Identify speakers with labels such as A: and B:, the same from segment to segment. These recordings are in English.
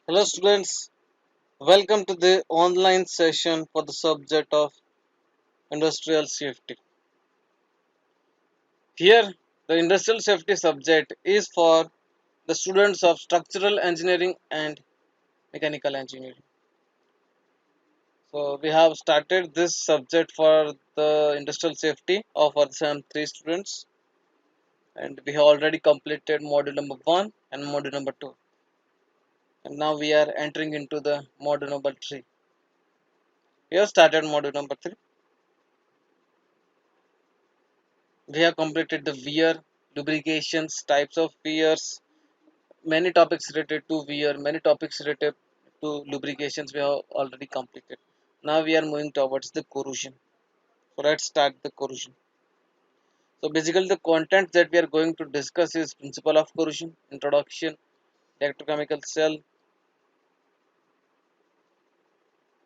A: Hello students, welcome to the online session for the subject of industrial safety. Here the industrial safety subject is for the students of structural engineering and mechanical engineering. So we have started this subject for the industrial safety of our SEM 3 students, and we have already completed module number 1 and module number 2, and now we are entering into the module number 3. We have started module number 3. We have completed the wear, lubrications, types of wears, many topics related to wear, many topics related to lubrications we have already completed. Now we are moving towards the corrosion. So let's start the corrosion. So basically the content that we are going to discuss is principle of corrosion, introduction, electrochemical cell,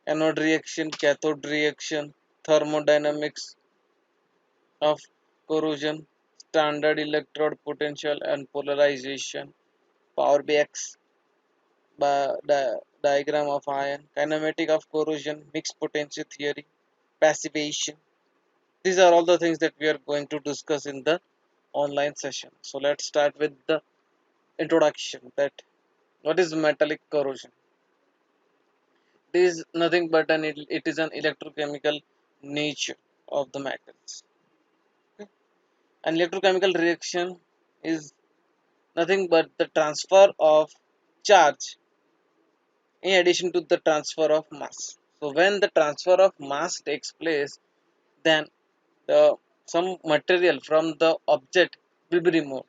A: anode reaction, cathode reaction, thermodynamics of corrosion, standard electrode potential and polarization, power BX, diagram of ion, kinematic of corrosion, mixed potential theory, passivation. These are all the things that we are going to discuss in the online session. So let's start with the introduction. That what is metallic corrosion? It is nothing but it is an electrochemical nature of the metals. Okay? An electrochemical reaction is nothing but the transfer of charge in addition to the transfer of mass. So when the transfer of mass takes place, then some material from the object will be removed.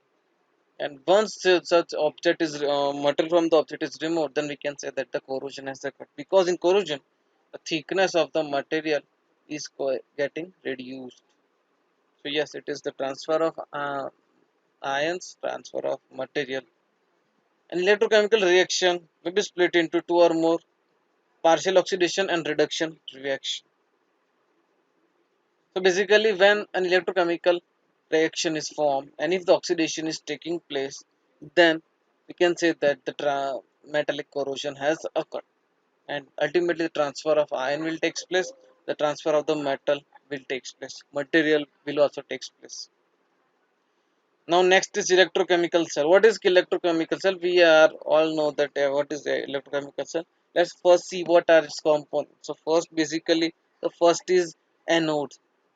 A: And once such object is material from the object is removed, then we can say that the corrosion has occurred. Because in corrosion, the thickness of the material is getting reduced. So yes, it is the transfer of ions, transfer of material. An electrochemical reaction may be split into two or more partial oxidation and reduction reaction. So basically, when an electrochemical reaction is formed and if the oxidation is taking place, then we can say that the metallic corrosion has occurred, and ultimately the transfer of ion will take place, the transfer of the metal will take place, material will also take place. Now next is electrochemical cell. What is electrochemical cell? We are all know that what is a electrochemical cell. Let's first see what are its components. So first, basically the first is anode,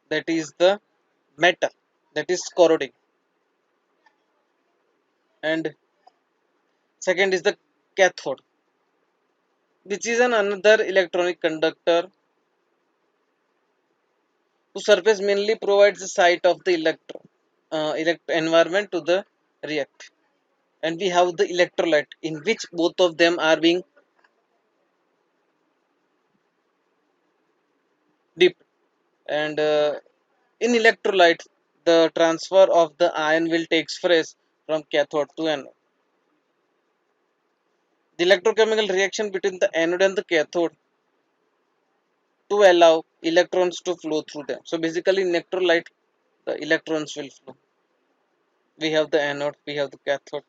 A: that is the metal that is corroding, and second is the cathode, which is an another electronic conductor whose surface mainly provides the site of the environment to the react. And we have the electrolyte in which both of them are being dipped, and in electrolyte the transfer of the ion will take place from cathode to anode. The electrochemical reaction between the anode and the cathode to allow electrons to flow through them. So basically in electrolyte the electrons will flow. We have the anode, we have the cathode.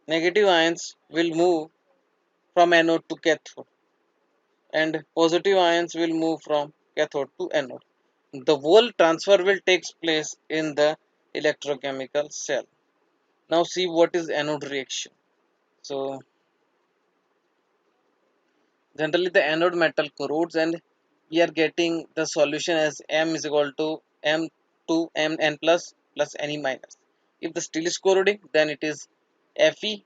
A: Negative ions will move from anode to cathode, and positive ions will move from cathode to anode. The whole transfer will take place in the electrochemical cell. Now see what is anode reaction. So generally the anode metal corrodes, and we are getting the solution as M is equal to M2 Mn plus Ne minus. If the steel is corroding, then it is Fe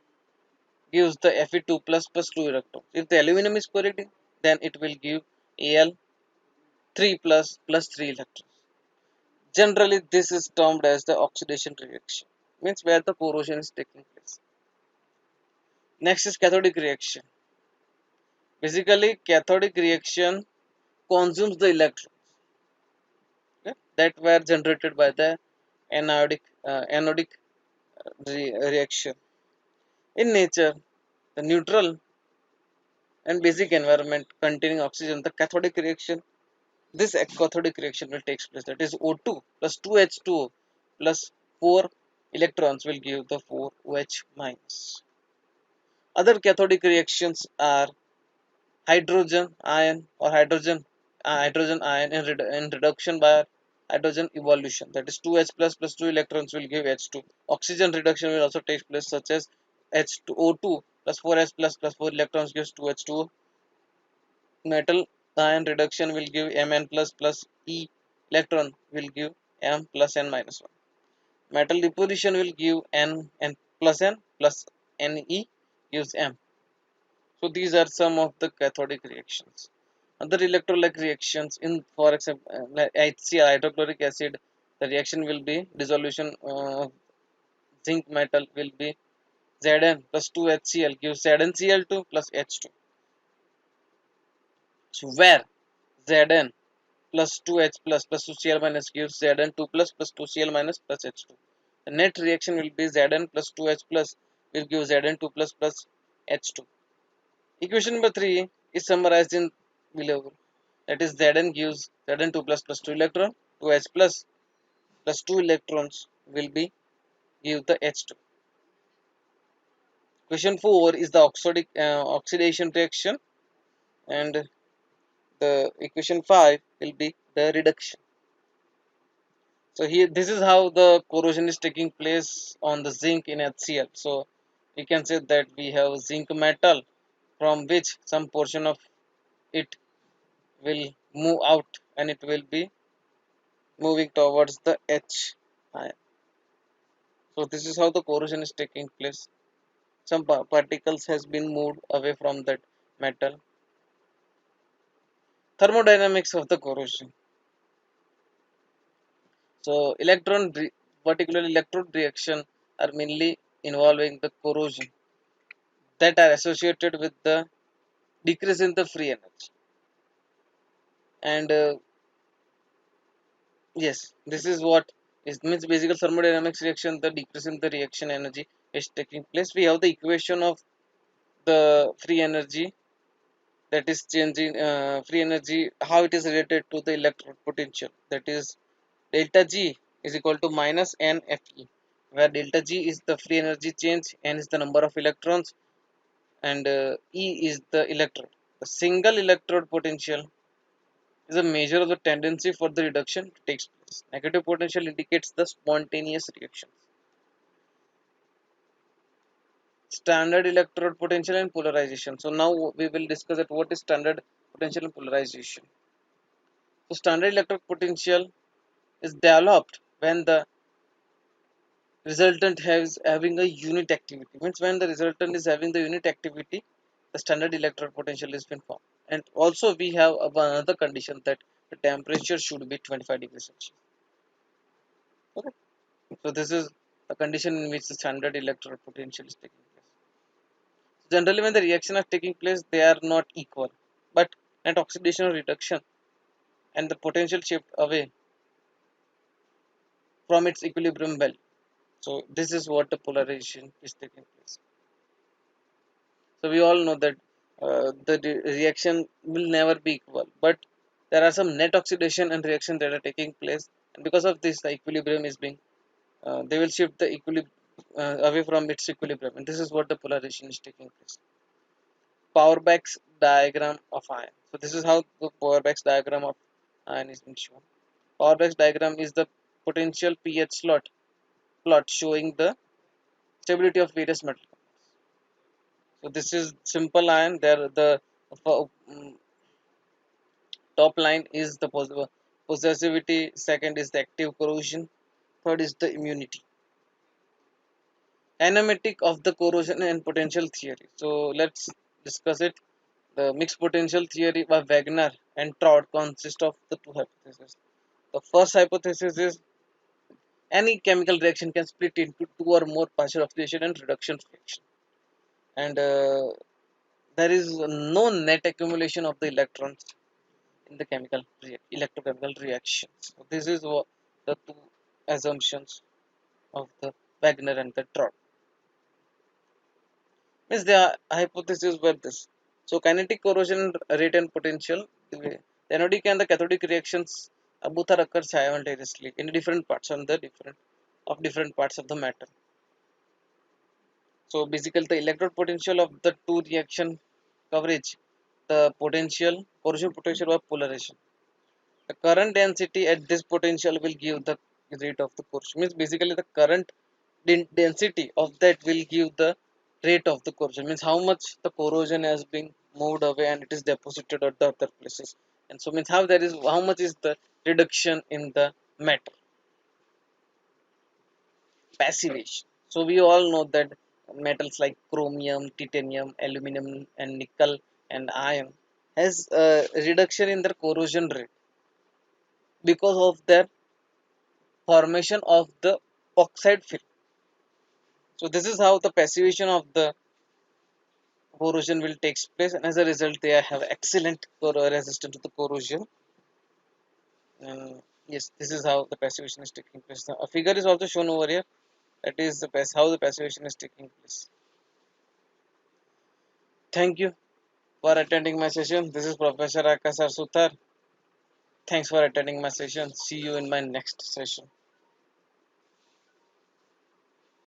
A: gives the Fe2 plus 2 electrons. If the aluminum is corroding, then it will give Al3 plus 3 electrons. Generally, this is termed as the oxidation reaction, means where the corrosion is taking place. Next is cathodic reaction. Basically, cathodic reaction consumes the electrons, okay, that were generated by the anodic reaction. In nature, the neutral and basic environment containing oxygen, the cathodic reaction, this cathodic reaction will take place. That is O2 plus 2H2O plus 4 electrons will give the 4OH minus. Other cathodic reactions are hydrogen ion or hydrogen ion in reduction by hydrogen evolution. That is 2H plus 2 electrons will give H2. Oxygen reduction will also take place, such as H2O2 plus 4S plus 4 electrons gives 2H2O. Metal ion reduction will give Mn plus E electron will give M plus N minus 1. Metal deposition will give N plus Ne gives M. So these are some of the cathodic reactions. Other electrolyte reactions, in for example HCl hydrochloric acid, the reaction will be dissolution of zinc metal will be Zn plus 2 HCl gives ZnCl2 plus H2. So where Zn plus 2H plus 2Cl minus gives Zn2 plus 2Cl minus plus H2. The net reaction will be Zn plus 2H plus will give Zn2 plus H2. Equation number 3 is summarized in below. That is Zn gives Zn2 plus 2 electron, 2H plus 2 electrons will be give the H2. Question 4 is the oxidation reaction, and the equation 5 will be the reduction. So here this is how the corrosion is taking place on the zinc in HCl. So we can say that we have zinc metal from which some portion of it will move out and it will be moving towards the H ion. So this is how the corrosion is taking place. Some particles has been moved away from that metal. Thermodynamics of the corrosion. So particularly electrode reaction are mainly involving the corrosion that are associated with the decrease in the free energy. And yes, this is what is means basic thermodynamics reaction. The decrease in the reaction energy is taking place. We have the equation of the free energy, that is changing free energy, how it is related to the electrode potential. That is delta G is equal to minus NFE, where delta G is the free energy change, N is the number of electrons, and E is the electrode. The single electrode potential is a measure of the tendency for the reduction to take place. Negative potential indicates the spontaneous reactions. Standard electrode potential and polarization. So now we will discuss that what is standard potential and polarization. So standard electrode potential is developed when the resultant has having a unit activity. Means when the resultant is having the unit activity, the standard electrode potential is been formed. And also we have another condition that the temperature should be 25 degrees Celsius. Okay. So this is a condition in which the standard electrode potential is taking place. Generally, when the reaction are taking place, they are not equal. But at oxidation or reduction, and the potential shift away from its equilibrium value. So this is what the polarization is taking place. So we all know that the reaction will never be equal, but there are some net oxidation and reaction that are taking place, and because of this, the equilibrium is being they will shift the equilibrium away from its equilibrium, and this is what the polarization is taking place. Powerback's diagram of ion. So this is how the Powerback's diagram of ion is being shown. Powerback's diagram is the potential pH plot showing the stability of various metals. So this is simple ion. There the top line is the possessivity. Second is the active corrosion. Third is the immunity. Kinematic of the corrosion and potential theory. So let's discuss it. The mixed potential theory by Wagner and Trott consists of the two hypotheses. The first hypothesis is any chemical reaction can split into two or more partial oxidation and reduction reaction, and there is no net accumulation of the electrons in the electrochemical reactions. So this is what the two assumptions of the Wagner and the Trott. Means the hypothesis were this. So kinetic corrosion rate and potential, the anodic and the cathodic reactions both are occur simultaneously in different parts on the different parts of the matter. So basically the electrode potential of the two reaction coverage, the potential, corrosion potential or polarization. The current density at this potential will give the rate of the corrosion. Means basically the current density of that will give the rate of the corrosion. Means how much the corrosion has been moved away and it is deposited at the other places. And so means how much is the reduction in the matter. Passivation. So we all know that metals like chromium, titanium, aluminum, and nickel and iron has a reduction in their corrosion rate because of their formation of the oxide film. So this is how the passivation of the corrosion will take place, and as a result, they have excellent resistance to the corrosion. And yes, this is how the passivation is taking place. Now, a figure is also shown over here. That is the how the passivation is taking place. Thank you for attending my session. This is Professor Akasar Sutar. Thanks for attending my session. See you in my next session.